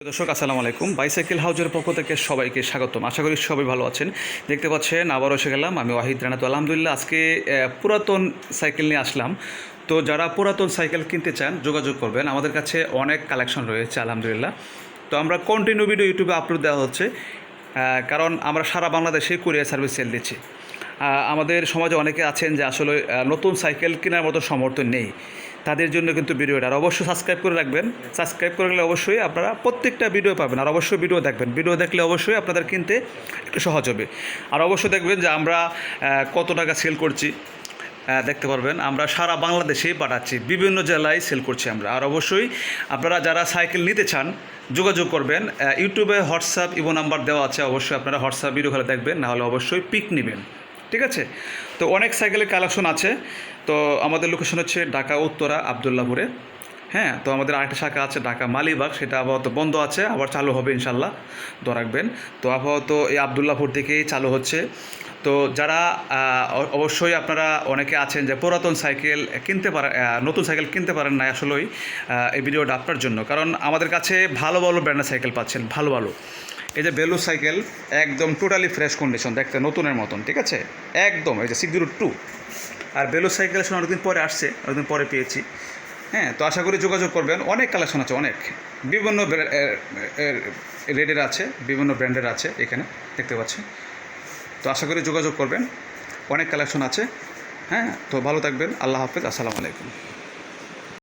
দর্শক আসসালামু আলাইকুম। বাইসাইকেল হাউজের পক্ষ থেকে সবাইকে স্বাগতম। আশা করি সবাই ভালো আছেন। দেখতে পাচ্ছেন আবারও এসে গেলাম আমি ওয়াহিদ রানা। তো আলহামদুলিল্লাহ আজকে পুরাতন সাইকেল নিয়ে আসলাম। তো যারা পুরাতন সাইকেল কিনতে চান যোগাযোগ করবেন, আমাদের কাছে অনেক কালেকশন রয়েছে আলহামদুলিল্লাহ। তো আমরা কন্টিনিউ ভিডিও ইউটিউবে আপলোড দেওয়া হচ্ছে, কারণ আমরা সারা বাংলাদেশে কুরিয়ার সার্ভিস সেল দিচ্ছি। আমাদের সমাজে অনেকে আছেন যে আসলে নতুন সাইকেল কেনার মতো সামর্থ্য নেই, তাদের জন্য কিন্তু ভিডিওটা আর অবশ্যই সাবস্ক্রাইব করে রাখবেন। সাবস্ক্রাইব করে রাখলে অবশ্যই আপনারা প্রত্যেকটা ভিডিও পাবেন, আর অবশ্যই ভিডিও দেখবেন। ভিডিও দেখলে অবশ্যই আপনাদের কিনতে একটু সহজ হবে। আর অবশ্যই দেখবেন যে আমরা কত টাকা সেল করছি, দেখতে পারবেন। আমরা সারা বাংলাদেশেই পাঠাচ্ছি, বিভিন্ন জেলায় সেল করছি আমরা। আর অবশ্যই আপনারা যারা সাইকেল নিতে চান যোগাযোগ করবেন। ইউটিউবে হোয়াটসঅ্যাপ ইমো নাম্বার দেওয়া আছে, অবশ্যই আপনারা হোয়াটসঅ্যাপ ভিডিও খেলে দেখবেন, নাহলে অবশ্যই পিক নেবেন, ঠিক আছে? তো অনেক সাইকেলের কালেকশন আছে। তো আমাদের লোকেশন হচ্ছে ঢাকা উত্তরা আবদুল্লাপুরে। হ্যাঁ, তো আমাদের আরেকটা শাখা আছে ঢাকা মালিবাগ, সেটা আপাতত বন্ধ আছে, আবার চালু হবে ইনশাল্লাহ, দোয়া রাখবেন। তো আপাতত এই আবদুল্লাপুর থেকেই চালু হচ্ছে। তো যারা অবশ্যই আপনারা অনেকে আছেন যে পুরাতন সাইকেল কিনতে পারেন, নতুন সাইকেল কিনতে পারেন না, আসলেই এই ভিডিওটা আপনার জন্য। কারণ আমাদের কাছে ভালো ভালো ব্র্যান্ডের সাইকেল পাচ্ছেন, ভালো ভালো। এই যে বেলু সাইকেল একদম টোটালি ফ্রেশ কন্ডিশন, দেখতে নতুনের মতন, ঠিক আছে? একদম এই যে 602। আর বেলু সাইকেল আসলে অনেকদিন পরে আসছে, অনেকদিন পরে পেয়েছি। হ্যাঁ, তো আশা করি যোগাযোগ করবেন। অনেক কালেকশন আছে, অনেক বিভিন্ন রেডের আছে, বিভিন্ন ব্র্যান্ডের আছে এখানে দেখতে পাচ্ছি। তো আশা করি যোগাযোগ করবেন, অনেক কালেকশন আছে। হ্যাঁ, তো ভালো থাকবেন। আল্লাহ হাফেজ, আসসালামু আলাইকুম।